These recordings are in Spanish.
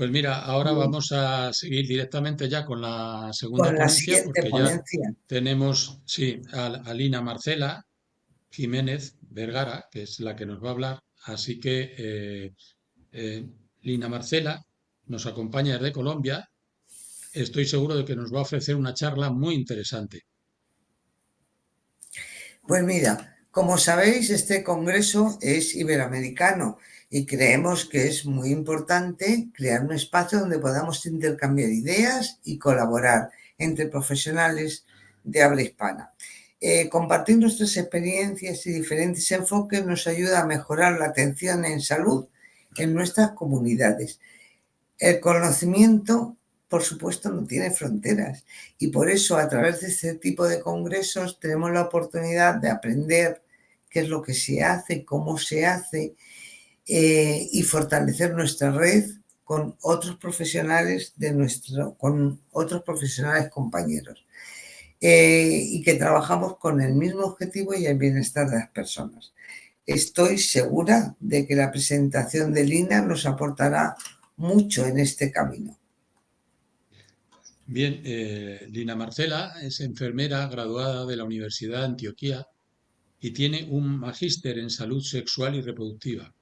Pues mira, ahora Bien. vamos a seguir directamente ya con la segunda Con la ponencia, siguiente porque ya ponencia. tenemos, sí, a Lina Marcela Jiménez Vergara, que es la que nos va a hablar. Así que eh, Lina Marcela nos acompaña desde Colombia. Estoy seguro de que nos va a ofrecer una charla muy interesante. Pues mira, como sabéis, este congreso es iberoamericano y creemos que es muy importante crear un espacio donde podamos intercambiar ideas y colaborar entre profesionales de habla hispana. Compartir nuestras experiencias y diferentes enfoques nos ayuda a mejorar la atención en salud en nuestras comunidades. El conocimiento, por supuesto, no tiene fronteras y por eso a través de este tipo de congresos tenemos la oportunidad de aprender qué es lo que se hace, cómo se hace y fortalecer nuestra red con otros profesionales con otros profesionales compañeros y que trabajamos con el mismo objetivo y el bienestar de las personas. Estoy segura de que la presentación de Lina nos aportará mucho en este camino. Bien, Lina Marcela es enfermera graduada de la Universidad de Antioquia y tiene un magíster en salud sexual y reproductiva.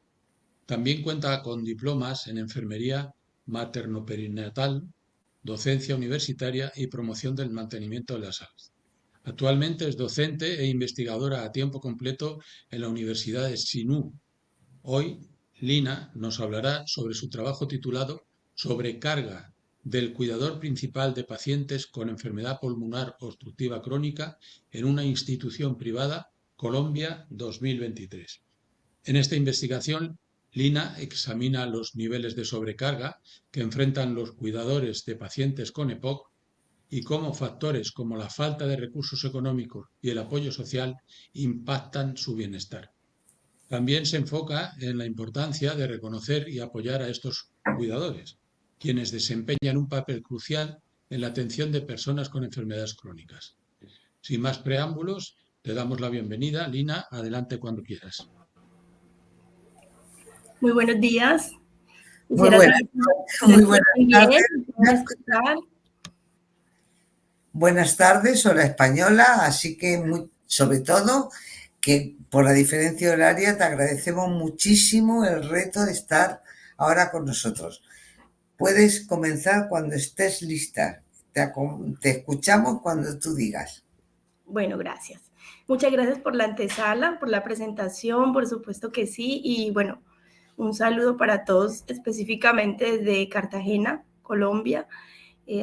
También cuenta con diplomas en enfermería materno-perinatal, docencia universitaria y promoción del mantenimiento de la salud. Actualmente es docente e investigadora a tiempo completo en la Universidad de Sinú. Hoy, Lina nos hablará sobre su trabajo titulado Sobrecarga del cuidador principal de pacientes con enfermedad pulmonar obstructiva crónica en una institución privada, Colombia 2023. En esta investigación, Lina examina los niveles de sobrecarga que enfrentan los cuidadores de pacientes con EPOC y cómo factores como la falta de recursos económicos y el apoyo social impactan su bienestar. También se enfoca en la importancia de reconocer y apoyar a estos cuidadores, quienes desempeñan un papel crucial en la atención de personas con enfermedades crónicas. Sin más preámbulos, te damos la bienvenida. Lina, adelante cuando quieras. Muy buenos días. Muy Quisiera buenas, saber si se muy buenas escuchan bien, si pueden tardes. escuchar. Buenas tardes, hola española, así que sobre todo que por la diferencia horaria te agradecemos muchísimo el reto de estar ahora con nosotros. Puedes comenzar cuando estés lista. Te escuchamos cuando tú digas. Bueno, gracias. Muchas gracias por la antesala, por la presentación, por supuesto que sí. Y bueno, un saludo para todos, específicamente desde Cartagena, Colombia.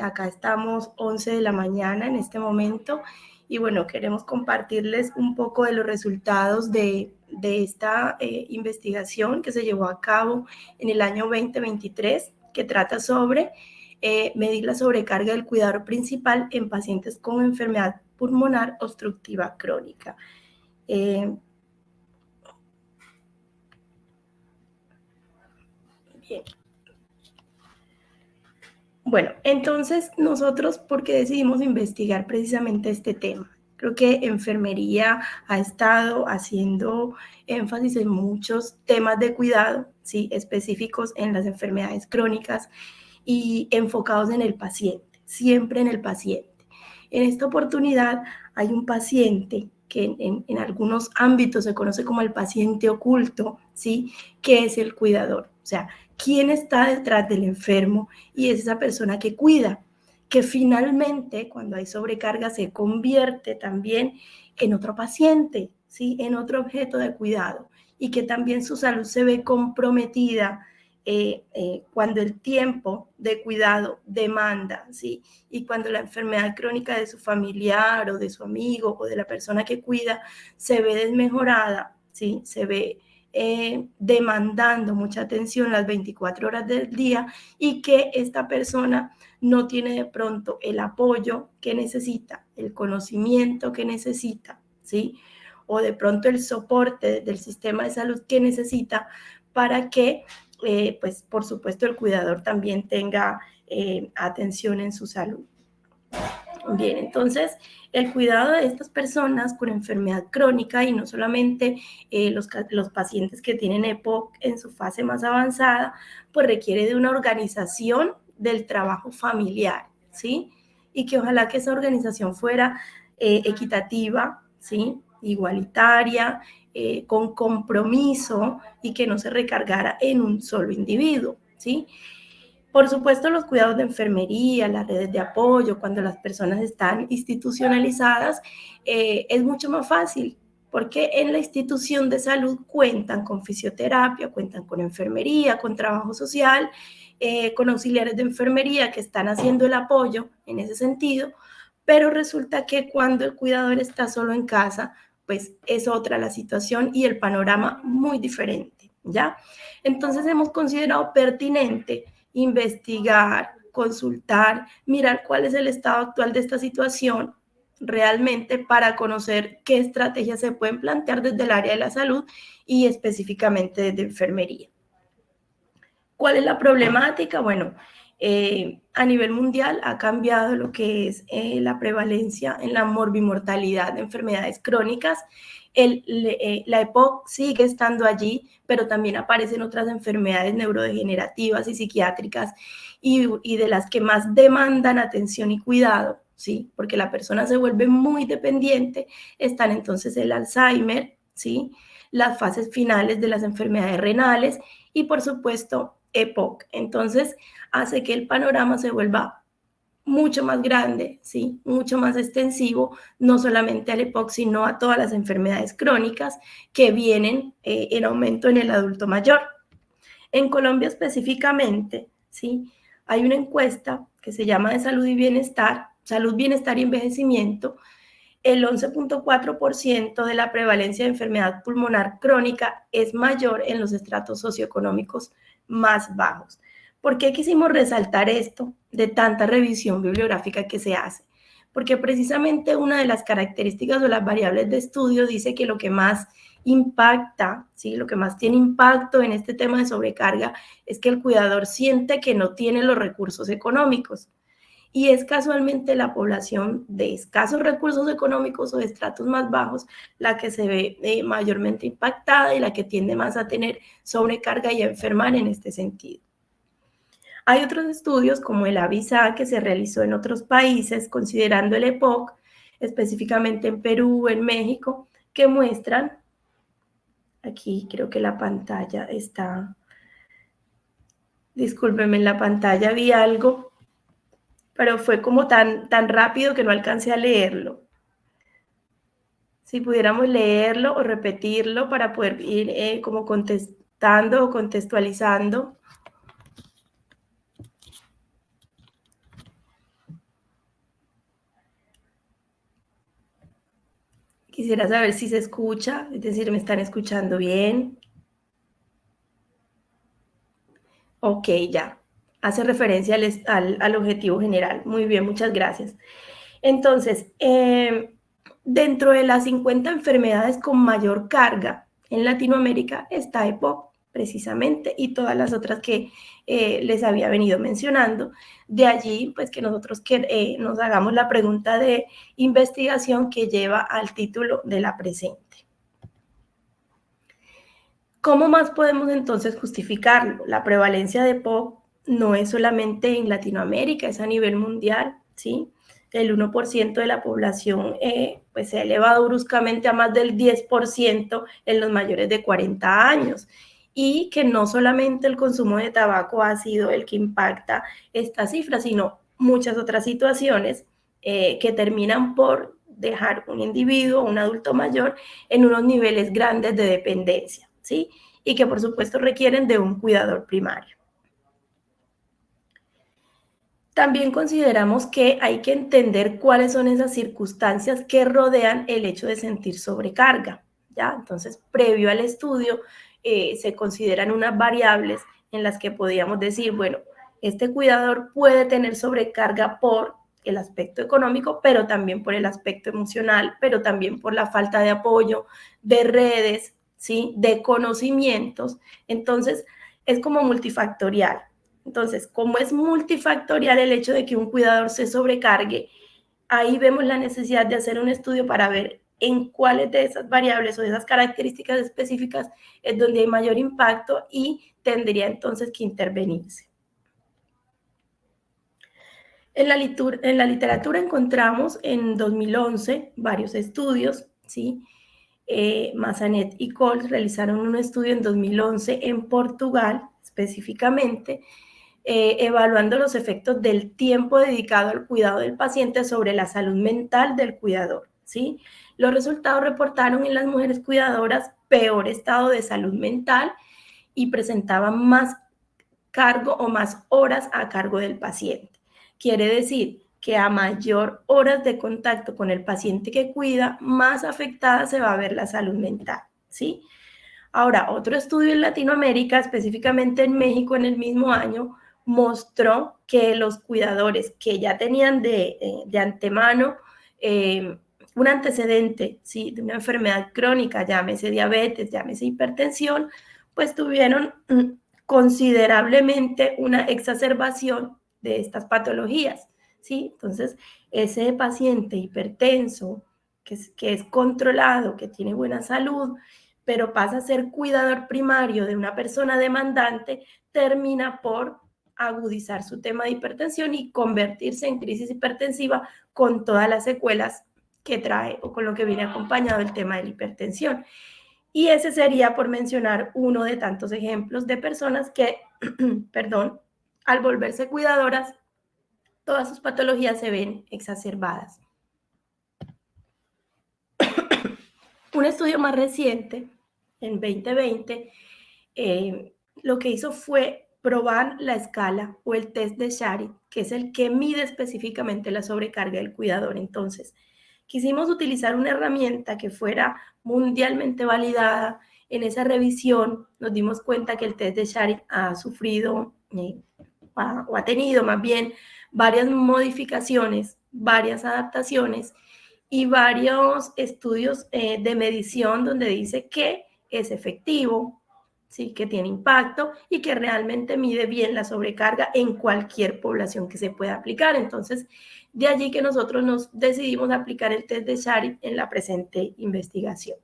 Acá estamos 11 de la mañana en este momento y bueno, queremos compartirles un poco de los resultados de esta investigación que se llevó a cabo en el año 2023, que trata sobre medir la sobrecarga del cuidador principal en pacientes con enfermedad pulmonar obstructiva crónica. Bien. Bueno, entonces nosotros, ¿por qué decidimos investigar precisamente este tema? Creo que enfermería ha estado haciendo énfasis en muchos temas de cuidado, ¿sí? Específicos en las enfermedades crónicas y enfocados en el paciente, siempre en el paciente. En esta oportunidad hay un paciente que en algunos ámbitos se conoce como el paciente oculto, ¿sí? Que es el cuidador. O sea, ¿quién está detrás del enfermo? Y es esa persona que cuida, que finalmente cuando hay sobrecarga se convierte también en otro paciente, ¿sí? En otro objeto de cuidado y que también su salud se ve comprometida cuando el tiempo de cuidado demanda, ¿sí? Y cuando la enfermedad crónica de su familiar o de su amigo o de la persona que cuida se ve desmejorada, ¿sí? Se ve demandando mucha atención las 24 horas del día y que esta persona no tiene de pronto el apoyo que necesita, el conocimiento que necesita, ¿sí? O de pronto el soporte del sistema de salud que necesita para que, pues, por supuesto, el cuidador también tenga atención en su salud. Bien, entonces el cuidado de estas personas con enfermedad crónica y no solamente los pacientes que tienen EPOC en su fase más avanzada, pues requiere de una organización del trabajo familiar, ¿sí? Y que ojalá que esa organización fuera equitativa, ¿sí? Igualitaria, con compromiso y que no se recargara en un solo individuo, ¿sí? Por supuesto, los cuidados de enfermería, las redes de apoyo, cuando las personas están institucionalizadas, es mucho más fácil, porque en la institución de salud cuentan con fisioterapia, cuentan con enfermería, con trabajo social, con auxiliares de enfermería que están haciendo el apoyo en ese sentido, pero resulta que cuando el cuidador está solo en casa, pues es otra la situación y el panorama muy diferente, ¿ya? Entonces hemos considerado pertinente investigar, consultar, mirar cuál es el estado actual de esta situación realmente para conocer qué estrategias se pueden plantear desde el área de la salud y específicamente desde enfermería. ¿Cuál es la problemática? Bueno, a nivel mundial ha cambiado lo que es la prevalencia en la morbimortalidad de enfermedades crónicas. La EPOC sigue estando allí, pero también aparecen otras enfermedades neurodegenerativas y psiquiátricas y de las que más demandan atención y cuidado, ¿sí? Porque la persona se vuelve muy dependiente. Están entonces el Alzheimer, ¿sí? Las fases finales de las enfermedades renales y, por supuesto, EPOC. Entonces, hace que el panorama se vuelva mucho más grande, ¿sí? Mucho más extensivo, no solamente al EPOC, sino a todas las enfermedades crónicas que vienen en aumento en el adulto mayor. En Colombia específicamente, ¿sí? Hay una encuesta que se llama de salud, bienestar y envejecimiento. El 11.4% de la prevalencia de enfermedad pulmonar crónica es mayor en los estratos socioeconómicos más bajos. ¿Por qué quisimos resaltar esto de tanta revisión bibliográfica que se hace? Porque precisamente una de las características o las variables de estudio dice que lo que más impacta, ¿sí? Lo que más tiene impacto en este tema de sobrecarga es que el cuidador siente que no tiene los recursos económicos. Y es casualmente la población de escasos recursos económicos o de estratos más bajos la que se ve mayormente impactada y la que tiende más a tener sobrecarga y a enfermar en este sentido. Hay otros estudios como el AVISA que se realizó en otros países considerando el EPOC, específicamente en Perú, en México, que muestran, aquí creo que la pantalla está, discúlpenme, en la pantalla vi algo, pero fue como tan rápido que no alcancé a leerlo. Si pudiéramos leerlo o repetirlo para poder ir como contestando o contextualizando. Quisiera saber si se escucha, es decir, ¿me están escuchando bien? Ok, ya. Hace referencia al objetivo general. Muy bien, muchas gracias. Entonces, dentro de las 50 enfermedades con mayor carga en Latinoamérica está EPOC, precisamente, y todas las otras que les había venido mencionando. De allí, pues, que nosotros nos hagamos la pregunta de investigación que lleva al título de la presente. ¿Cómo más podemos entonces justificarlo? La prevalencia de EPOC no es solamente en Latinoamérica, es a nivel mundial, ¿sí? El 1% de la población pues se ha elevado bruscamente a más del 10% en los mayores de 40 años. Y que no solamente el consumo de tabaco ha sido el que impacta esta cifra, sino muchas otras situaciones que terminan por dejar un individuo, un adulto mayor, en unos niveles grandes de dependencia, ¿sí? Y que por supuesto requieren de un cuidador primario. También consideramos que hay que entender cuáles son esas circunstancias que rodean el hecho de sentir sobrecarga, ¿ya? Entonces, previo al estudio, se consideran unas variables en las que podríamos decir, bueno, este cuidador puede tener sobrecarga por el aspecto económico, pero también por el aspecto emocional, pero también por la falta de apoyo, de redes, ¿sí? De conocimientos. Entonces, es como multifactorial. Entonces, como es multifactorial el hecho de que un cuidador se sobrecargue, ahí vemos la necesidad de hacer un estudio para ver en cuáles de esas variables o de esas características específicas es donde hay mayor impacto y tendría entonces que intervenirse. En la literatura encontramos en 2011 varios estudios, ¿sí? Massanet y Coles realizaron un estudio en 2011 en Portugal, específicamente, evaluando los efectos del tiempo dedicado al cuidado del paciente sobre la salud mental del cuidador, ¿sí? Los resultados reportaron en las mujeres cuidadoras peor estado de salud mental y presentaban más cargo o más horas a cargo del paciente. Quiere decir que a mayor horas de contacto con el paciente que cuida, más afectada se va a ver la salud mental, ¿sí? Ahora, otro estudio en Latinoamérica, específicamente en México en el mismo año, mostró que los cuidadores que ya tenían de antemano un antecedente, ¿sí?, de una enfermedad crónica, llámese diabetes, llámese hipertensión, pues tuvieron considerablemente una exacerbación de estas patologías, ¿sí? Entonces, ese paciente hipertenso que es controlado, que tiene buena salud, pero pasa a ser cuidador primario de una persona demandante, termina por agudizar su tema de hipertensión y convertirse en crisis hipertensiva con todas las secuelas que trae o con lo que viene acompañado el tema de la hipertensión. Y ese sería, por mencionar, uno de tantos ejemplos de personas que, perdón, al volverse cuidadoras, todas sus patologías se ven exacerbadas. Un estudio más reciente, en 2020, lo que hizo fue probar la escala o el test de Sharif, que es el que mide específicamente la sobrecarga del cuidador. Entonces, quisimos utilizar una herramienta que fuera mundialmente validada. En esa revisión nos dimos cuenta que el test de Sharif ha sufrido o ha tenido más bien varias modificaciones, varias adaptaciones y varios estudios de medición donde dice que es efectivo, ¿sí?, que tiene impacto y que realmente mide bien la sobrecarga en cualquier población que se pueda aplicar. Entonces, de allí que nosotros nos decidimos aplicar el test de Sharif en la presente investigación.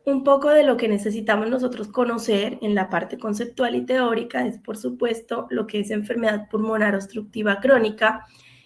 Un poco de lo que necesitamos nosotros conocer en la parte conceptual y teórica es, por supuesto, lo que es enfermedad pulmonar obstructiva crónica,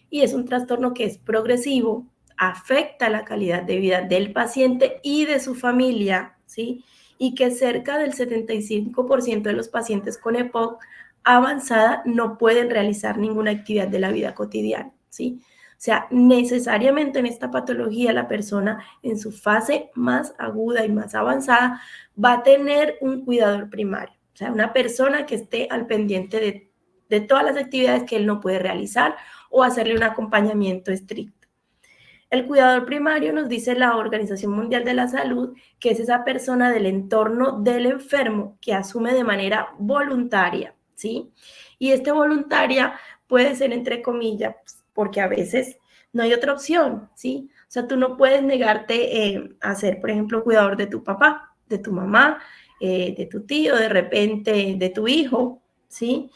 y es un trastorno que es progresivo, afecta la calidad de vida del paciente y de su familia, ¿sí? Y que cerca del 75% de los pacientes con EPOC avanzada no pueden realizar ninguna actividad de la vida cotidiana, ¿sí? O sea, necesariamente en esta patología la persona en su fase más aguda y más avanzada va a tener un cuidador primario, o sea, una persona que esté al pendiente de todas las actividades que él no puede realizar o hacerle un acompañamiento estricto. El cuidador primario, nos dice la Organización Mundial de la Salud, que es esa persona del entorno del enfermo que asume de manera voluntaria, ¿sí? Y voluntaria puede ser entre comillas, porque a veces no hay otra opción, ¿sí? O sea, tú no puedes negarte a ser, por ejemplo, cuidador de tu papá, de tu mamá, de tu tío, de repente de tu hijo, ¿sí?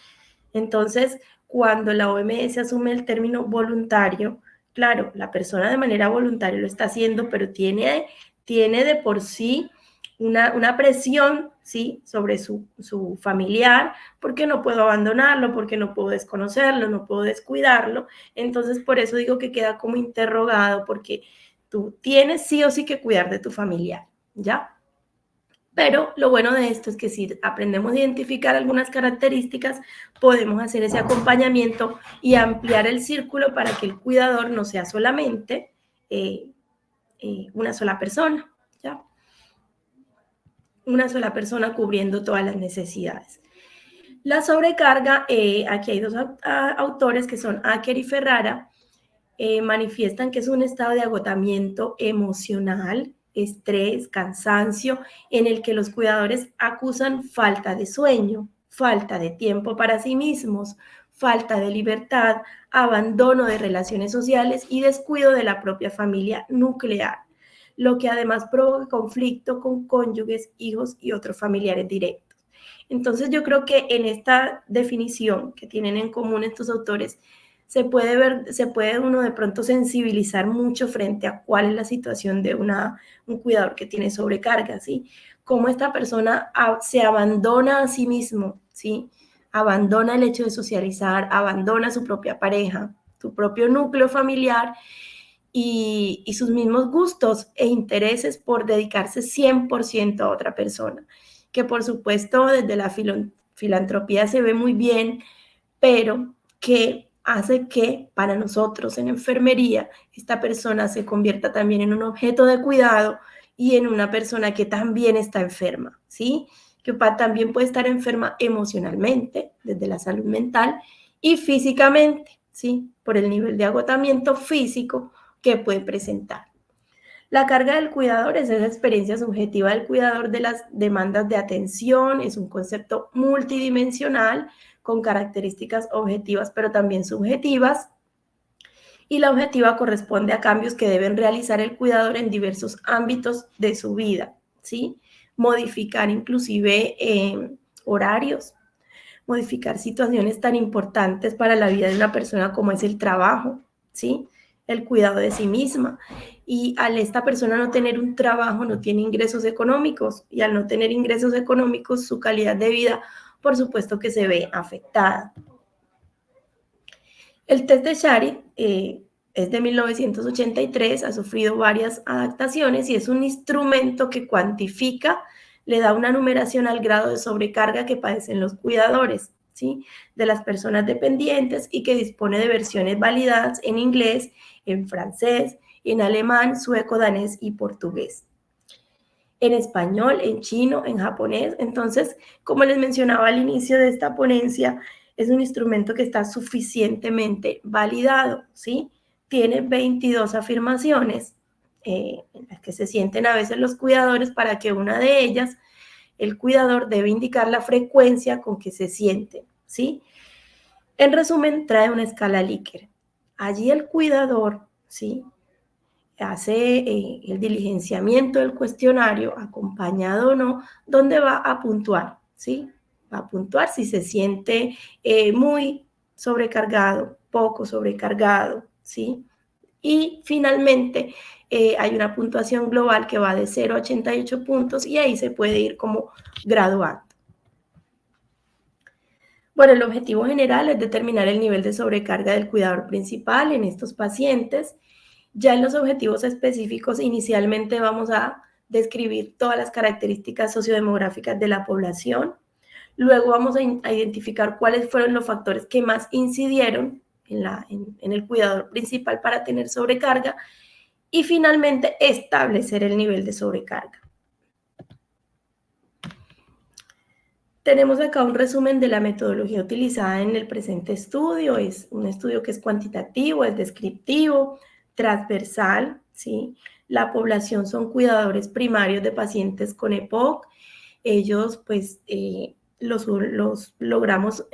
Entonces, cuando la OMS asume el término voluntario, claro, la persona de manera voluntaria lo está haciendo, pero tiene de por sí una presión, ¿sí?, sobre su familiar, porque no puedo abandonarlo, porque no puedo desconocerlo, no puedo descuidarlo. Entonces, por eso digo que queda como interrogado, porque tú tienes sí o sí que cuidar de tu familiar, ¿ya? Pero lo bueno de esto es que si aprendemos a identificar algunas características, podemos hacer ese acompañamiento y ampliar el círculo para que el cuidador no sea solamente una sola persona, ¿ya? Una sola persona cubriendo todas las necesidades. La sobrecarga, aquí hay dos autores que son Acker y Ferrara, manifiestan que es un estado de agotamiento emocional, estrés, cansancio, en el que los cuidadores acusan falta de sueño, falta de tiempo para sí mismos, falta de libertad, abandono de relaciones sociales y descuido de la propia familia nuclear, lo que además provoca conflicto con cónyuges, hijos y otros familiares directos. Entonces yo creo que en esta definición que tienen en común estos autores, se puede uno de pronto sensibilizar mucho frente a cuál es la situación de un cuidador que tiene sobrecarga, ¿sí? Cómo esta persona se abandona a sí mismo, ¿sí? Abandona el hecho de socializar, abandona su propia pareja, su propio núcleo familiar y sus mismos gustos e intereses por dedicarse 100% a otra persona, que por supuesto desde la filantropía se ve muy bien, pero que hace que para nosotros en enfermería esta persona se convierta también en un objeto de cuidado y en una persona que también está enferma, ¿sí? Que también puede estar enferma emocionalmente, desde la salud mental, y físicamente, ¿sí? Por el nivel de agotamiento físico que puede presentar. La carga del cuidador es esa experiencia subjetiva del cuidador de las demandas de atención, es un concepto multidimensional con características objetivas pero también subjetivas, y la objetiva corresponde a cambios que deben realizar el cuidador en diversos ámbitos de su vida, ¿sí? Modificar inclusive horarios, modificar situaciones tan importantes para la vida de una persona como es el trabajo, ¿sí? El cuidado de sí misma. Y al esta persona no tener un trabajo, no tiene ingresos económicos, y al no tener ingresos económicos, su calidad de vida, por supuesto que se ve afectada. El test de Sharif es de 1983, ha sufrido varias adaptaciones y es un instrumento que cuantifica, le da una numeración al grado de sobrecarga que padecen los cuidadores, ¿sí? De las personas dependientes, y que dispone de versiones validadas en inglés, en francés, en alemán, sueco, danés y portugués. En español, en chino, en japonés. Entonces, como les mencionaba al inicio de esta ponencia, es un instrumento que está suficientemente validado, ¿sí? Tiene 22 afirmaciones en las que se sienten a veces los cuidadores, para que una de ellas, el cuidador debe indicar la frecuencia con que se siente, ¿sí? En resumen, trae una escala Likert. Allí el cuidador, ¿sí?, hace el diligenciamiento del cuestionario, acompañado o no, donde va a puntuar, ¿sí? Va a puntuar si se siente muy sobrecargado, poco sobrecargado, ¿sí? Y finalmente hay una puntuación global que va de 0 a 88 puntos, y ahí se puede ir como graduando. Bueno, el objetivo general es determinar el nivel de sobrecarga del cuidador principal en estos pacientes. Ya en los objetivos específicos, inicialmente vamos a describir todas las características sociodemográficas de la población. Luego vamos a identificar cuáles fueron los factores que más incidieron en el cuidador principal para tener sobrecarga. Y finalmente, establecer el nivel de sobrecarga. Tenemos acá un resumen de la metodología utilizada en el presente estudio. Es un estudio que es cuantitativo, es descriptivo, transversal, ¿sí? La población son cuidadores primarios de pacientes con EPOC. Ellos, pues, los logramos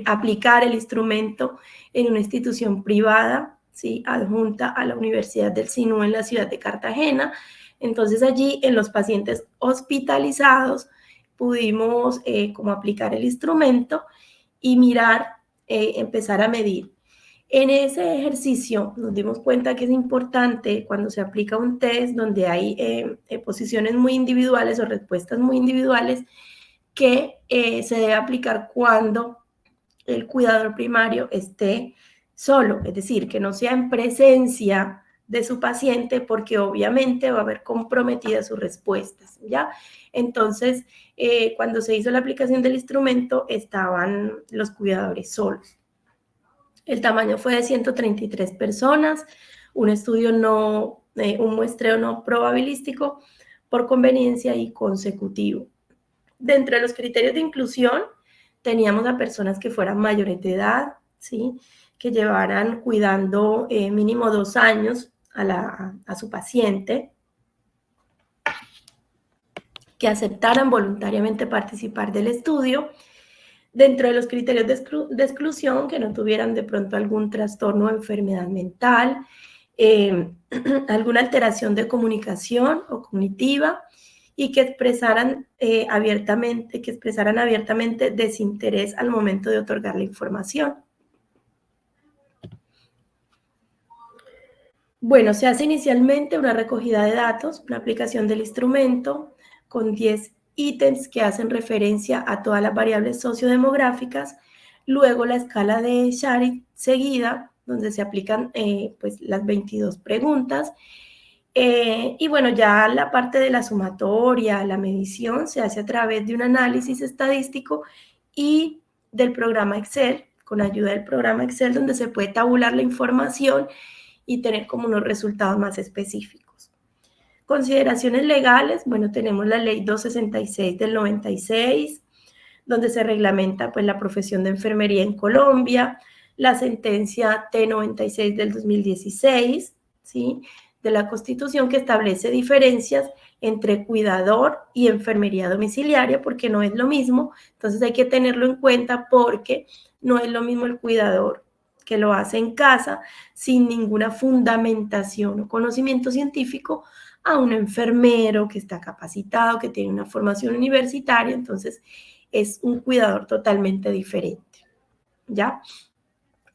aplicar el instrumento en una institución privada, ¿sí?, adjunta a la Universidad del Sinú en la ciudad de Cartagena. Entonces allí, en los pacientes hospitalizados, pudimos como aplicar el instrumento y mirar, empezar a medir. En ese ejercicio nos dimos cuenta que es importante, cuando se aplica un test donde hay posiciones muy individuales o respuestas muy individuales, que se debe aplicar cuando el cuidador primario esté solo, es decir, que no sea en presencia de su paciente, porque obviamente va a haber comprometidas sus respuestas, ¿ya? Entonces, cuando se hizo la aplicación del instrumento, estaban los cuidadores solos. El tamaño fue de 133 personas, un estudio un muestreo no probabilístico, por conveniencia y consecutivo. Dentro de los criterios de inclusión, teníamos a personas que fueran mayores de edad, ¿sí?, que llevaran cuidando mínimo 2 años a su paciente, que aceptaran voluntariamente participar del estudio. Dentro de los criterios de exclusión, que no tuvieran de pronto algún trastorno o enfermedad mental, alguna alteración de comunicación o cognitiva, y que expresaran abiertamente desinterés al momento de otorgar la información. Bueno, se hace inicialmente una recogida de datos, una aplicación del instrumento con 10 ítems que hacen referencia a todas las variables sociodemográficas, luego la escala de Sharpe seguida, donde se aplican pues las 22 preguntas, y bueno, ya la parte de la sumatoria, la medición, se hace a través de un análisis estadístico y del programa Excel, con ayuda del programa Excel, donde se puede tabular la información y tener como unos resultados más específicos. Consideraciones legales, bueno, tenemos la ley 266 del 96, donde se reglamenta pues la profesión de enfermería en Colombia, la sentencia T96 del 2016, ¿sí?, de la Constitución, que establece diferencias entre cuidador y enfermería domiciliaria, porque no es lo mismo. Entonces hay que tenerlo en cuenta, porque no es lo mismo el cuidador que lo hace en casa sin ninguna fundamentación o conocimiento científico a un enfermero que está capacitado, que tiene una formación universitaria. Entonces es un cuidador totalmente diferente, ¿ya?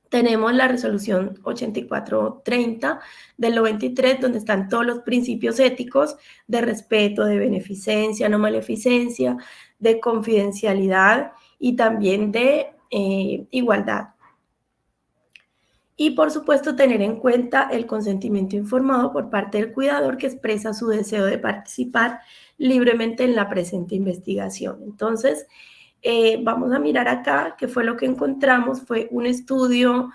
Tenemos la resolución 8430 del 93, donde están todos los principios éticos de respeto, de beneficencia, no maleficencia, de confidencialidad y también de igualdad. Y, por supuesto, tener en cuenta el consentimiento informado por parte del cuidador, que expresa su deseo de participar libremente en la presente investigación. Entonces, vamos a mirar acá qué fue lo que encontramos. Fue un estudio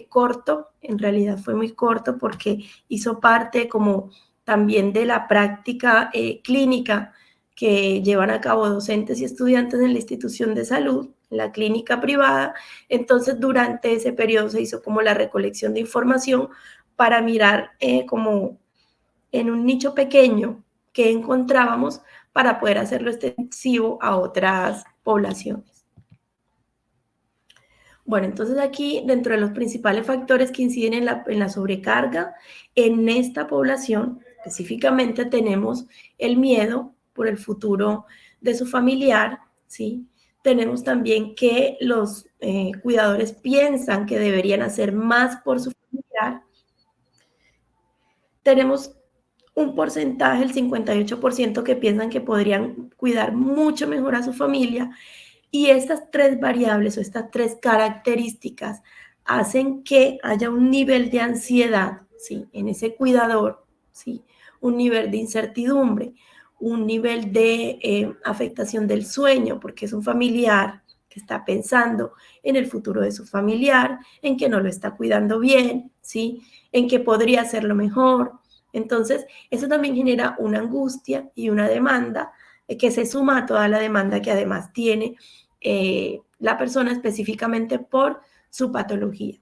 corto, en realidad fue muy corto, porque hizo parte como también de la práctica clínica que llevan a cabo docentes y estudiantes en la institución de salud, en la clínica privada. Entonces, durante ese periodo se hizo como la recolección de información para mirar como en un nicho pequeño que encontrábamos, para poder hacerlo extensivo a otras poblaciones. Bueno, entonces aquí, dentro de los principales factores que inciden en la sobrecarga, en esta población específicamente tenemos el miedo por el futuro de su familiar, ¿sí? Tenemos también que los cuidadores piensan que deberían hacer más por su familiar. Tenemos un porcentaje, el 58%, que piensan que podrían cuidar mucho mejor a su familia. Y estas tres variables o estas tres características hacen que haya un nivel de ansiedad, ¿sí?, en ese cuidador, ¿sí?, un nivel de incertidumbre, un nivel de afectación del sueño, porque es un familiar que está pensando en el futuro de su familiar, en que no lo está cuidando bien, ¿sí?, en que podría hacerlo mejor. Entonces, eso también genera una angustia y una demanda que se suma a toda la demanda que además tiene la persona específicamente por su patología.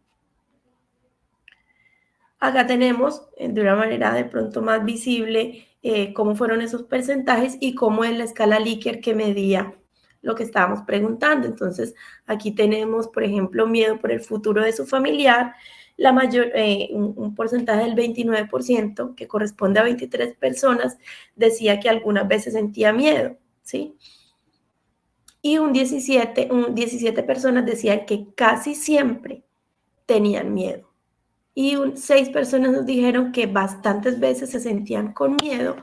Acá tenemos de una manera de pronto más visible cómo fueron esos porcentajes y cómo es la escala Likert que medía lo que estábamos preguntando. Entonces, aquí tenemos, por ejemplo, miedo por el futuro de su familiar, un porcentaje del 29%, que corresponde a 23 personas, decía que algunas veces sentía miedo, ¿sí? Y un 17 personas decían que casi siempre tenían miedo. Y 6 personas nos dijeron que bastantes veces se sentían con miedo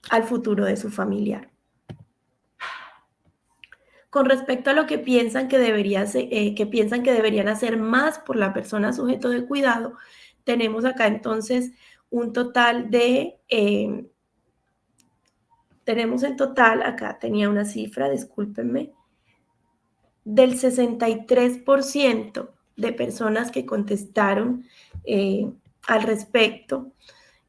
al futuro de su familiar. Con respecto a lo que piensan que deberían hacer más por la persona sujeto de cuidado, tenemos acá entonces un total de, acá tenía una cifra, discúlpenme, del 63% de personas que contestaron al respecto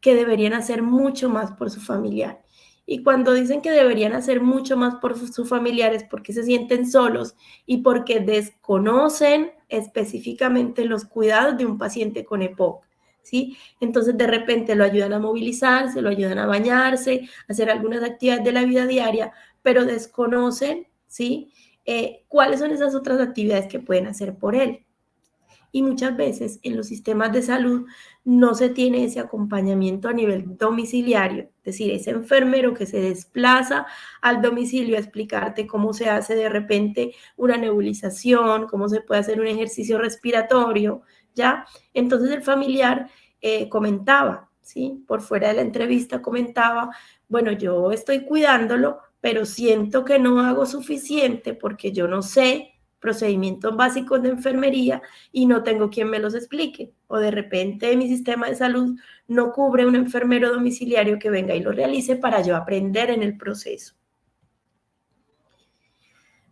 que deberían hacer mucho más por su familiar. Y cuando dicen que deberían hacer mucho más por sus familiares, porque se sienten solos y porque desconocen específicamente los cuidados de un paciente con EPOC, ¿sí? Entonces, de repente lo ayudan a movilizarse, lo ayudan a bañarse, a hacer algunas actividades de la vida diaria, pero desconocen, ¿sí?, cuáles son esas otras actividades que pueden hacer por él. Y muchas veces en los sistemas de salud no se tiene ese acompañamiento a nivel domiciliario, es decir, ese enfermero que se desplaza al domicilio a explicarte cómo se hace de repente una nebulización, cómo se puede hacer un ejercicio respiratorio, ¿ya? Entonces el familiar comentaba, ¿sí? Por fuera de la entrevista comentaba, bueno, yo estoy cuidándolo, pero siento que no hago suficiente porque yo no sé procedimientos básicos de enfermería y no tengo quien me los explique. O de repente mi sistema de salud no cubre un enfermero domiciliario que venga y lo realice para yo aprender en el proceso.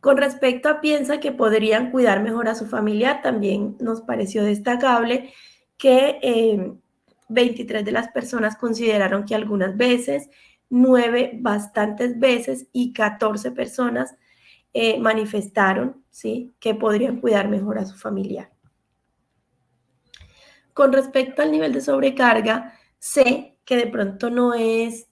Con respecto a piensa que podrían cuidar mejor a su familia, también nos pareció destacable que 23 de las personas consideraron que algunas veces, 9 bastantes veces y 14 personas manifestaron, ¿sí?, que podrían cuidar mejor a su familiar. Con respecto al nivel de sobrecarga, sé que de pronto no es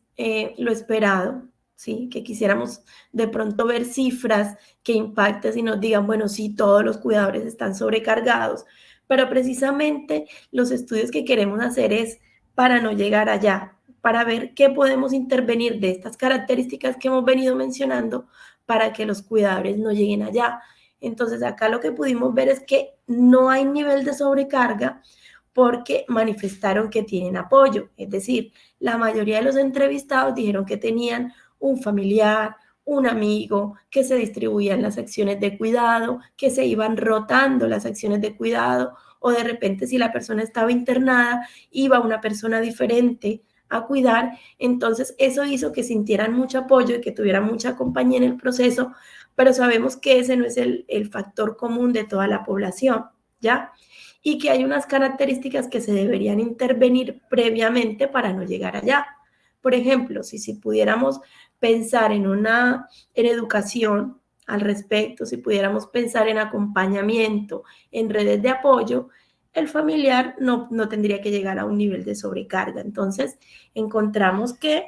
lo esperado, ¿sí? Que quisiéramos de pronto ver cifras que impacten y nos digan, bueno, sí, todos los cuidadores están sobrecargados, pero precisamente los estudios que queremos hacer es para no llegar allá, para ver qué podemos intervenir de estas características que hemos venido mencionando para que los cuidadores no lleguen allá. Entonces, acá lo que pudimos ver es que no hay nivel de sobrecarga porque manifestaron que tienen apoyo. Es decir, la mayoría de los entrevistados dijeron que tenían un familiar, un amigo, que se distribuían las acciones de cuidado, que se iban rotando las acciones de cuidado, o de repente si la persona estaba internada, iba una persona diferente a cuidar. Entonces eso hizo que sintieran mucho apoyo y que tuvieran mucha compañía en el proceso, pero sabemos que ese no es el factor común de toda la población, ¿ya? Y que hay unas características que se deberían intervenir previamente para no llegar allá. Por ejemplo, si pudiéramos pensar en educación al respecto, si pudiéramos pensar en acompañamiento, en redes de apoyo, el familiar no tendría que llegar a un nivel de sobrecarga. Entonces, encontramos que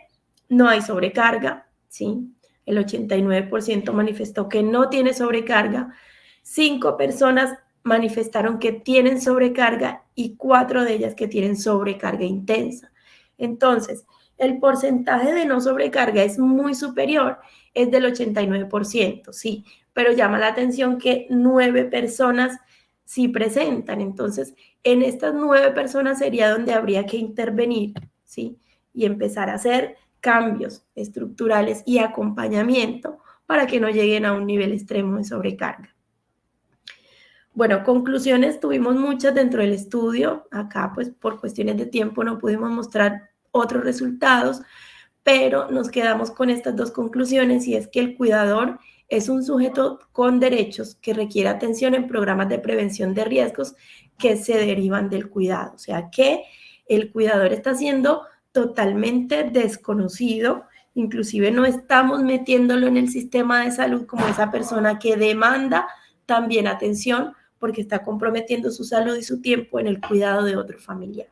no hay sobrecarga, ¿sí? El 89% manifestó que no tiene sobrecarga. 5 personas manifestaron que tienen sobrecarga y 4 de ellas que tienen sobrecarga intensa. Entonces, el porcentaje de no sobrecarga es muy superior, es del 89%, sí, pero llama la atención que 9 personas sí presentan. Entonces, en estas 9 personas sería donde habría que intervenir, ¿sí? Y empezar a hacer cambios estructurales y acompañamiento para que no lleguen a un nivel extremo de sobrecarga. Bueno, conclusiones tuvimos muchas dentro del estudio. Acá, pues, por cuestiones de tiempo no pudimos mostrar otros resultados, pero nos quedamos con estas 2 conclusiones, y es que el cuidador es un sujeto con derechos que requiere atención en programas de prevención de riesgos que se derivan del cuidado. O sea, que el cuidador está siendo totalmente desconocido, inclusive no estamos metiéndolo en el sistema de salud como esa persona que demanda también atención, porque está comprometiendo su salud y su tiempo en el cuidado de otro familiar.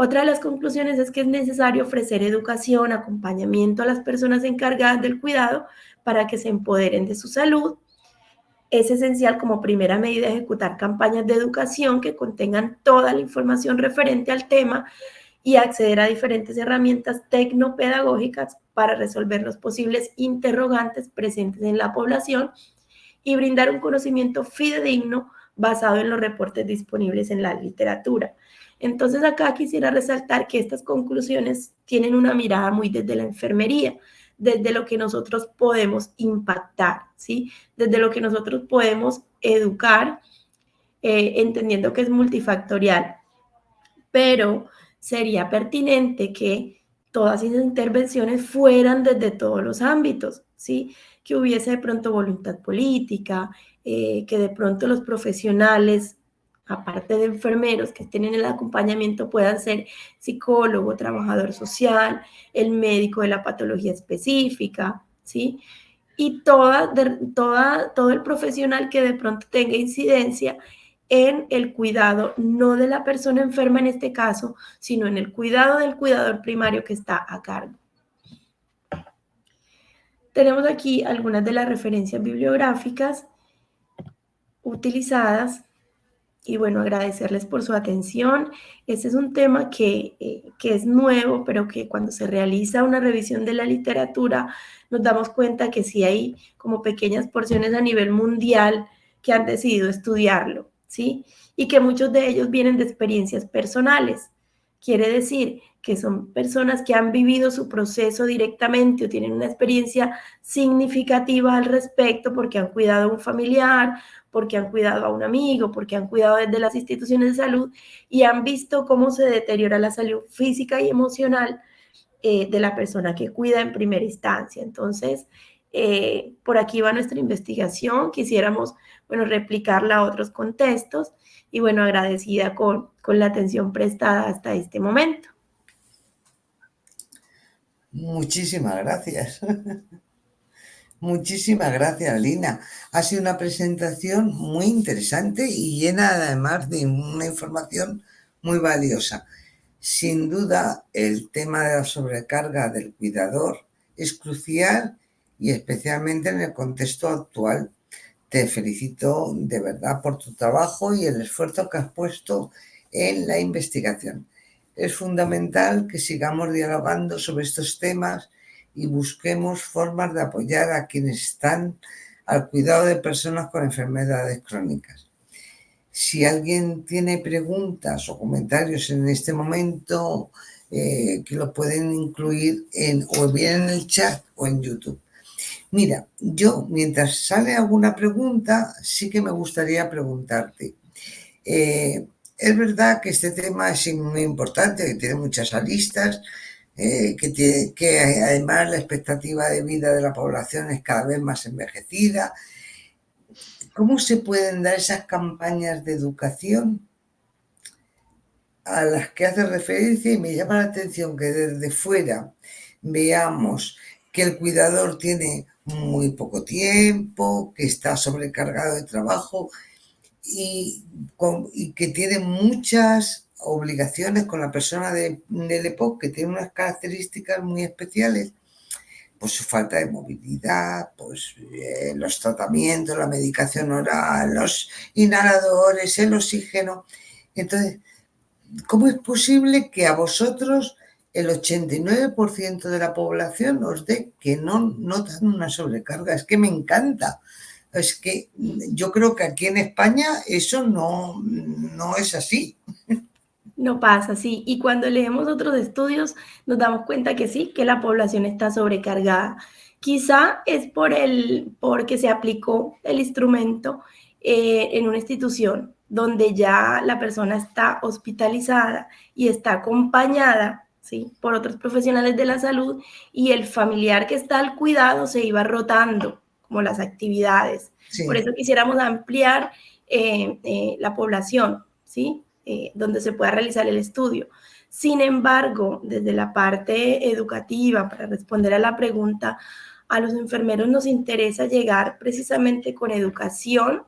Otra de las conclusiones es que es necesario ofrecer educación, acompañamiento a las personas encargadas del cuidado para que se empoderen de su salud. Es esencial como primera medida ejecutar campañas de educación que contengan toda la información referente al tema y acceder a diferentes herramientas tecnopedagógicas para resolver los posibles interrogantes presentes en la población y brindar un conocimiento fidedigno basado en los reportes disponibles en la literatura. Entonces acá quisiera resaltar que estas conclusiones tienen una mirada muy desde la enfermería, desde lo que nosotros podemos impactar, ¿sí? Desde lo que nosotros podemos educar, entendiendo que es multifactorial, pero sería pertinente que todas esas intervenciones fueran desde todos los ámbitos, ¿sí? Que hubiese de pronto voluntad política, que de pronto los profesionales, aparte de enfermeros que estén en el acompañamiento, puedan ser psicólogo, trabajador social, el médico de la patología específica, ¿sí? Y todo el profesional que de pronto tenga incidencia en el cuidado, no de la persona enferma en este caso, sino en el cuidado del cuidador primario que está a cargo. Tenemos aquí algunas de las referencias bibliográficas utilizadas y bueno, agradecerles por su atención. Este es un tema que es nuevo, pero que cuando se realiza una revisión de la literatura, nos damos cuenta que sí hay como pequeñas porciones a nivel mundial que han decidido estudiarlo, ¿sí? Y que muchos de ellos vienen de experiencias personales. Quiere decir que son personas que han vivido su proceso directamente o tienen una experiencia significativa al respecto porque han cuidado a un familiar, porque han cuidado a un amigo, porque han cuidado desde las instituciones de salud y han visto cómo se deteriora la salud física y emocional de la persona que cuida en primera instancia. Entonces, por aquí va nuestra investigación. Quisiéramos, bueno, replicarla a otros contextos y, bueno, agradecida con la atención prestada hasta este momento. Muchísimas gracias. Muchísimas gracias, Lina. Ha sido una presentación muy interesante y llena además de una información muy valiosa. Sin duda, el tema de la sobrecarga del cuidador es crucial y especialmente en el contexto actual. Te felicito de verdad por tu trabajo y el esfuerzo que has puesto en la investigación. Es fundamental que sigamos dialogando sobre estos temas y busquemos formas de apoyar a quienes están al cuidado de personas con enfermedades crónicas. Si alguien tiene preguntas o comentarios en este momento, que lo pueden incluir o bien en el chat o en YouTube. Mira, yo mientras sale alguna pregunta, sí que me gustaría preguntarte. Es verdad que este tema es muy importante, que tiene muchas aristas, que además la expectativa de vida de la población es cada vez más envejecida. ¿Cómo se pueden dar esas campañas de educación a las que hace referencia? Y me llama la atención que desde fuera veamos que el cuidador tiene muy poco tiempo, que está sobrecargado de trabajo y que tiene muchas obligaciones con la persona del EPOC, que tiene unas características muy especiales, pues su falta de movilidad, pues los tratamientos, la medicación oral, los inhaladores, el oxígeno. Entonces, ¿cómo es posible que a vosotros el 89% de la población os dé que no notan una sobrecarga? Es que me encanta. Es que yo creo que aquí en España eso no es así. No pasa, sí. Y cuando leemos otros estudios nos damos cuenta que sí, que la población está sobrecargada. Quizá es porque se aplicó el instrumento en una institución donde ya la persona está hospitalizada y está acompañada, ¿sí?, por otros profesionales de la salud y el familiar que está al cuidado se iba como las actividades. Sí. Por eso quisiéramos ampliar la población, ¿sí?, donde se pueda realizar el estudio. Sin embargo, desde la parte educativa, para responder a la pregunta, a los enfermeros nos interesa llegar precisamente con educación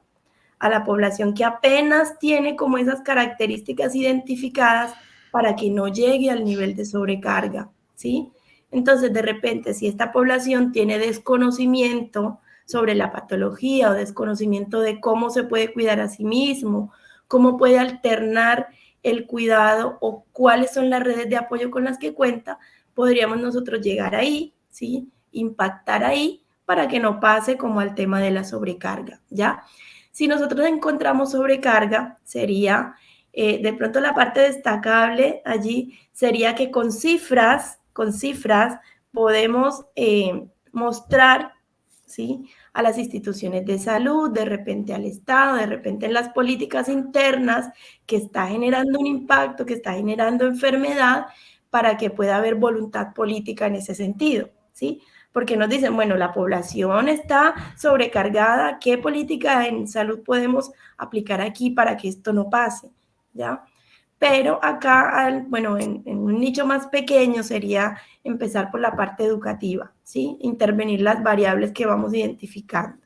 a la población que apenas tiene como esas características identificadas para que no llegue al nivel de sobrecarga, ¿sí? Entonces, de repente, si esta población tiene desconocimiento sobre la patología o desconocimiento de cómo se puede cuidar a sí mismo, cómo puede alternar el cuidado o cuáles son las redes de apoyo con las que cuenta, podríamos nosotros llegar ahí, ¿sí?, impactar ahí para que no pase como al tema de la sobrecarga, ¿ya? Si nosotros encontramos sobrecarga, sería, de pronto la parte destacable allí sería que con cifras podemos mostrar, ¿sí?, a las instituciones de salud, de repente al Estado, de repente en las políticas internas, que está generando un impacto, que está generando enfermedad, para que pueda haber voluntad política en ese sentido, ¿sí? Porque nos dicen, bueno, la población está sobrecargada, ¿qué política en salud podemos aplicar aquí para que esto no pase? ¿Ya? Pero acá, bueno, en un nicho más pequeño sería empezar por la parte educativa, ¿sí? Intervenir las variables que vamos identificando.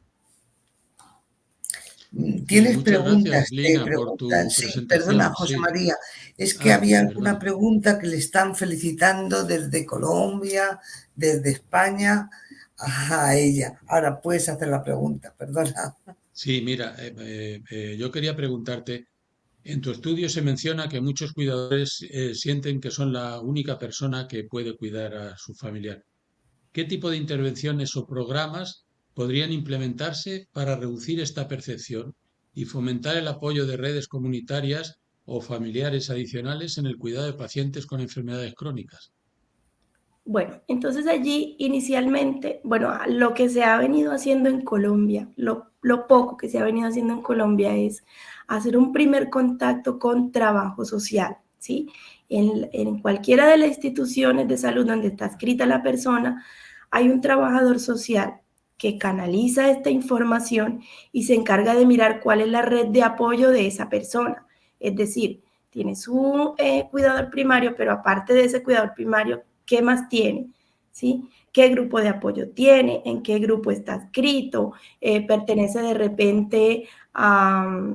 ¿Tienes Muchas preguntas? gracias, Lina, por Preguntan. tu Sí, perdona, presentación. José Sí. María. Es que había alguna Perdona. pregunta que le están felicitando desde Colombia, desde España, a ella. Ahora puedes hacer la pregunta, perdona. Sí, mira, yo quería preguntarte En tu estudio se menciona que muchos cuidadores sienten que son la única persona que puede cuidar a su familiar. ¿Qué tipo de intervenciones o programas podrían implementarse para reducir esta percepción y fomentar el apoyo de redes comunitarias o familiares adicionales en el cuidado de pacientes con enfermedades crónicas? Bueno, entonces allí inicialmente, bueno, lo que se ha venido haciendo en Colombia, lo poco que se ha venido haciendo en Colombia es hacer un primer contacto con trabajo social, ¿sí? En cualquiera de las instituciones de salud donde está escrita la persona, hay un trabajador social que canaliza esta información y se encarga de mirar cuál es la red de apoyo de esa persona. Es decir, tiene su cuidador primario, pero aparte de ese cuidador primario, ¿qué más tiene? ¿Sí? ¿Qué grupo de apoyo tiene? ¿En qué grupo está inscrito? ¿Pertenece de repente a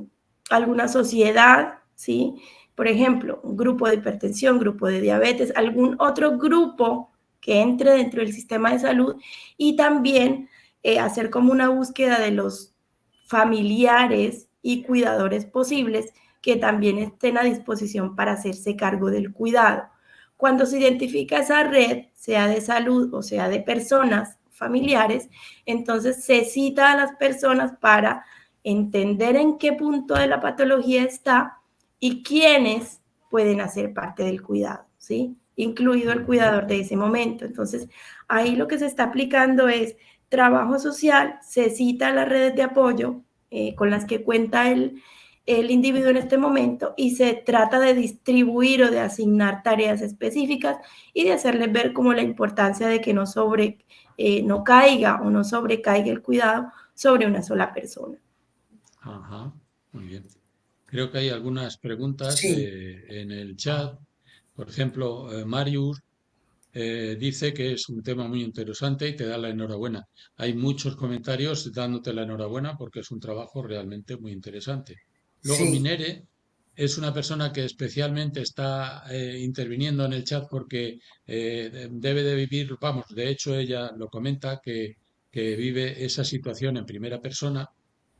alguna sociedad? ¿Sí? Por ejemplo, un grupo de hipertensión, grupo de diabetes, algún otro grupo que entre dentro del sistema de salud y también hacer como una búsqueda de los familiares y cuidadores posibles que también estén a disposición para hacerse cargo del cuidado. Cuando se identifica esa red, sea de salud o sea de personas familiares, entonces se cita a las personas para entender en qué punto de la patología está y quiénes pueden hacer parte del cuidado, ¿sí? Incluido el cuidador de ese momento. Entonces, ahí lo que se está aplicando es trabajo social, se cita a las redes de apoyo con las que cuenta el individuo en este momento y se trata de distribuir o de asignar tareas específicas y de hacerles ver como la importancia de que no caiga o no sobrecaiga el cuidado sobre una sola persona. Ajá, muy bien. Creo que hay algunas preguntas Sí, en el chat. Por ejemplo, Marius dice que es un tema muy interesante y te da la enhorabuena. Hay muchos comentarios dándote la enhorabuena porque es un trabajo realmente muy interesante. Luego, sí, Minere es una persona que especialmente está interviniendo en el chat porque debe de vivir, vamos, de hecho ella lo comenta que vive esa situación en primera persona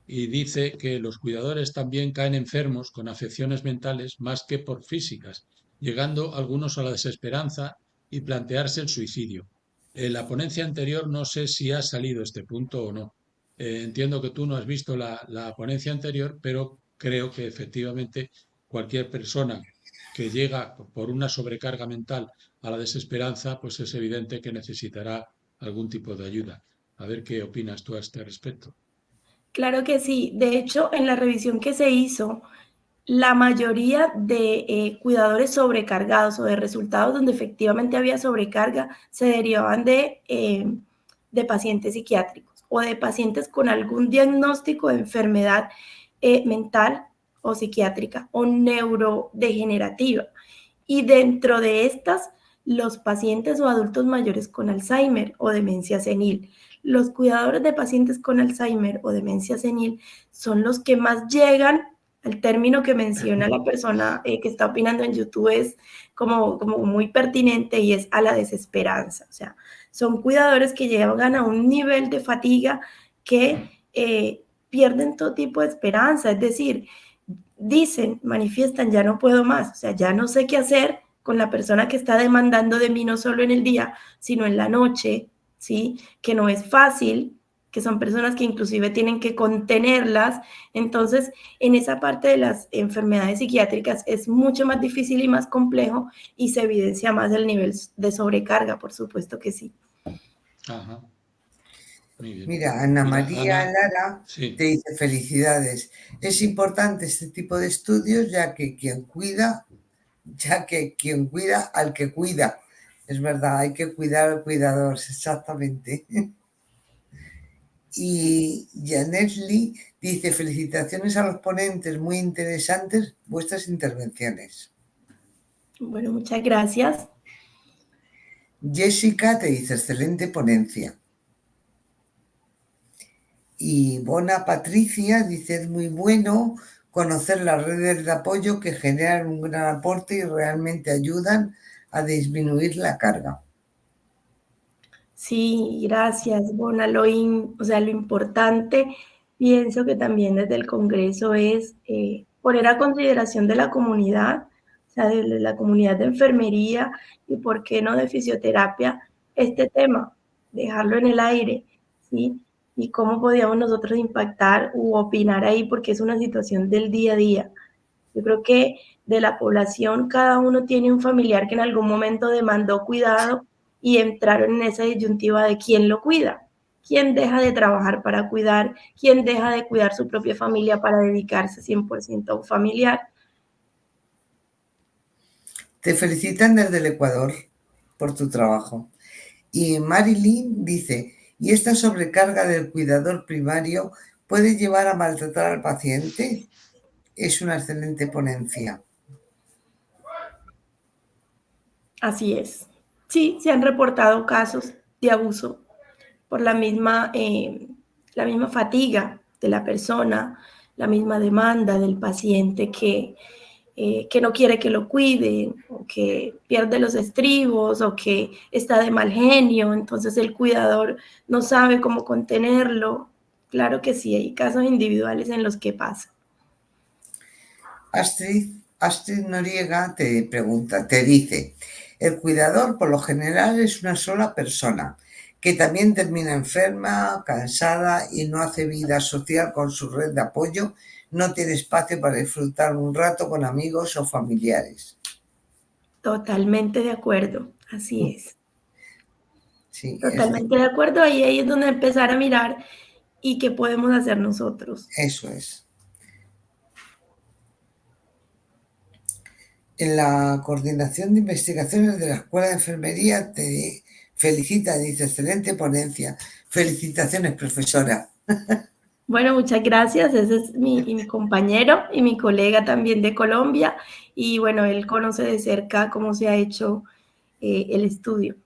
y dice que los cuidadores también caen enfermos con afecciones mentales más que por físicas, llegando algunos a la desesperanza y plantearse el suicidio. En la ponencia anterior no sé si ha salido este punto o no. Entiendo que tú no has visto la ponencia anterior, pero creo que efectivamente cualquier persona que llega por una sobrecarga mental a la desesperanza, pues es evidente que necesitará algún tipo de ayuda. A ver qué opinas tú a este respecto. Claro que sí. De hecho, en la revisión que se hizo, la mayoría de cuidadores sobrecargados o de resultados donde efectivamente había sobrecarga se derivaban de pacientes psiquiátricos o de pacientes con algún diagnóstico de enfermedad mental o psiquiátrica o neurodegenerativa. Y dentro de estas, los pacientes o adultos mayores con Alzheimer o demencia senil. Los cuidadores de pacientes con Alzheimer o demencia senil son los que más llegan. El término que menciona la persona que está opinando en YouTube es como muy pertinente y es a la desesperanza. O sea, son cuidadores que llegan a un nivel de fatiga que pierden todo tipo de esperanza. Es decir, dicen, manifiestan, ya no puedo más, o sea, ya no sé qué hacer con la persona que está demandando de mí no solo en el día, sino en la noche, ¿sí? Que no es fácil, que son personas que inclusive tienen que contenerlas. Entonces, en esa parte de las enfermedades psiquiátricas es mucho más difícil y más complejo y se evidencia más el nivel de sobrecarga, por supuesto que sí. Ajá, muy bien. mira, Ana Mira, María Ana, Lara te sí, dice felicidades. Es importante este tipo de estudios ya que quien cuida al que cuida. Es verdad, hay que cuidar al cuidador, exactamente. Y Janet Lee dice felicitaciones a los ponentes, muy interesantes vuestras intervenciones. Bueno, muchas gracias. Jessica te dice excelente ponencia. Y Bona Patricia dice es muy bueno conocer las redes de apoyo que generan un gran aporte y realmente ayudan a disminuir la carga. Sí, gracias, Bona. O sea, lo importante, pienso que también desde el Congreso es poner a consideración de la comunidad, o sea, de la comunidad de enfermería y, ¿por qué no, de fisioterapia, este tema, dejarlo en el aire, ¿sí? Y cómo podíamos nosotros impactar u opinar ahí, porque es una situación del día a día. Yo creo que de la población cada uno tiene un familiar que en algún momento demandó cuidado y entraron en esa disyuntiva de quién lo cuida, quién deja de trabajar para cuidar, quién deja de cuidar su propia familia para dedicarse 100% a un familiar. Te felicitan desde el Ecuador por tu trabajo. Y Marilyn dice, ¿y esta sobrecarga del cuidador primario puede llevar a maltratar al paciente? Es una excelente ponencia. Así es. Sí, se han reportado casos de abuso por la misma fatiga de la persona, la misma demanda del paciente que no quiere que lo cuiden, o que pierde los estribos, o que está de mal genio, entonces el cuidador no sabe cómo contenerlo. Claro que sí, hay casos individuales en los que pasa. Astrid Noriega te pregunta, te dice, el cuidador por lo general es una sola persona, que también termina enferma, cansada y no hace vida social con su red de apoyo, no tiene espacio para disfrutar un rato con amigos o familiares. Totalmente de acuerdo, así es. Sí, Totalmente de acuerdo, y ahí es donde empezar a mirar y qué podemos hacer nosotros. Eso es. En la coordinación de investigaciones de la Escuela de Enfermería te felicita, dice, excelente ponencia. Felicitaciones, profesora. Bueno, muchas gracias. Ese es mi compañero y mi colega también de Colombia. Y bueno, él conoce de cerca cómo se ha hecho el estudio.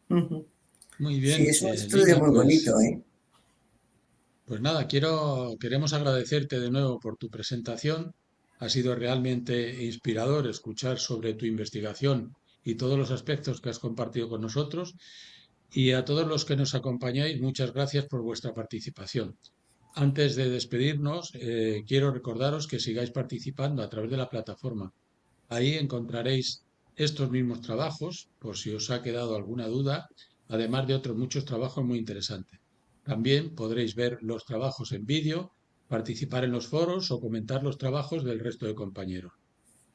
Muy bien, Sí, es un estudio Lina, muy bonito, ¿eh? pues nada, queremos agradecerte de nuevo por tu presentación. Ha sido realmente inspirador escuchar sobre tu investigación y todos los aspectos que has compartido con nosotros. Y a todos los que nos acompañáis, muchas gracias por vuestra participación. Antes de despedirnos, quiero recordaros que sigáis participando a través de la plataforma. Ahí encontraréis estos mismos trabajos, por si os ha quedado alguna duda, además de otros muchos trabajos muy interesantes. También podréis ver los trabajos en vídeo, participar en los foros o comentar los trabajos del resto de compañeros.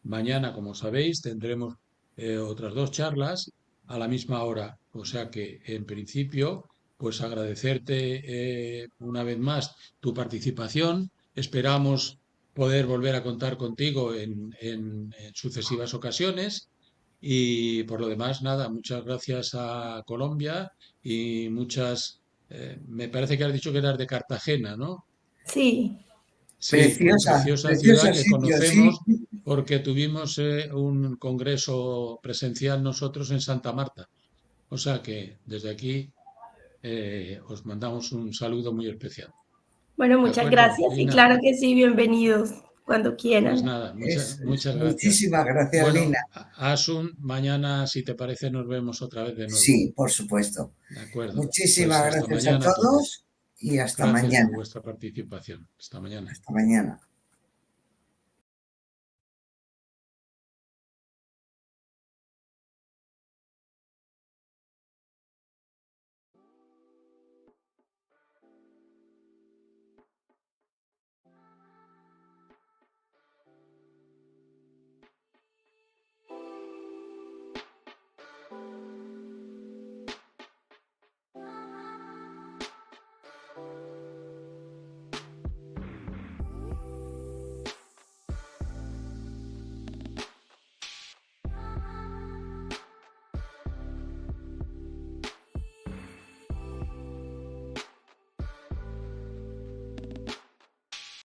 Mañana, como sabéis, tendremos otras 2 charlas a la misma hora. O sea que, en principio, pues agradecerte una vez más tu participación. Esperamos poder volver a contar contigo en sucesivas ocasiones. Y por lo demás, nada, muchas gracias a Colombia y me parece que has dicho que eras de Cartagena, ¿no? Sí, Sí, Preciosa, preciosa ciudad precioso que sitio, sí. conocemos porque tuvimos un congreso presencial nosotros en Santa Marta. O sea que desde aquí os mandamos un saludo muy especial. bueno, ¿De muchas acuerdo, gracias. Y Lina? claro que sí, bienvenidos cuando Pues quieran. nada, Es muchas gracias. muchísimas gracias, Bueno, Lina. Asun, mañana, si te parece, nos vemos otra vez de nuevo. Sí, por supuesto. ¿De acuerdo? Pues Muchísimas hasta gracias a mañana a todos. todos y hasta Gracias por mañana. vuestra participación. Hasta mañana. Hasta mañana.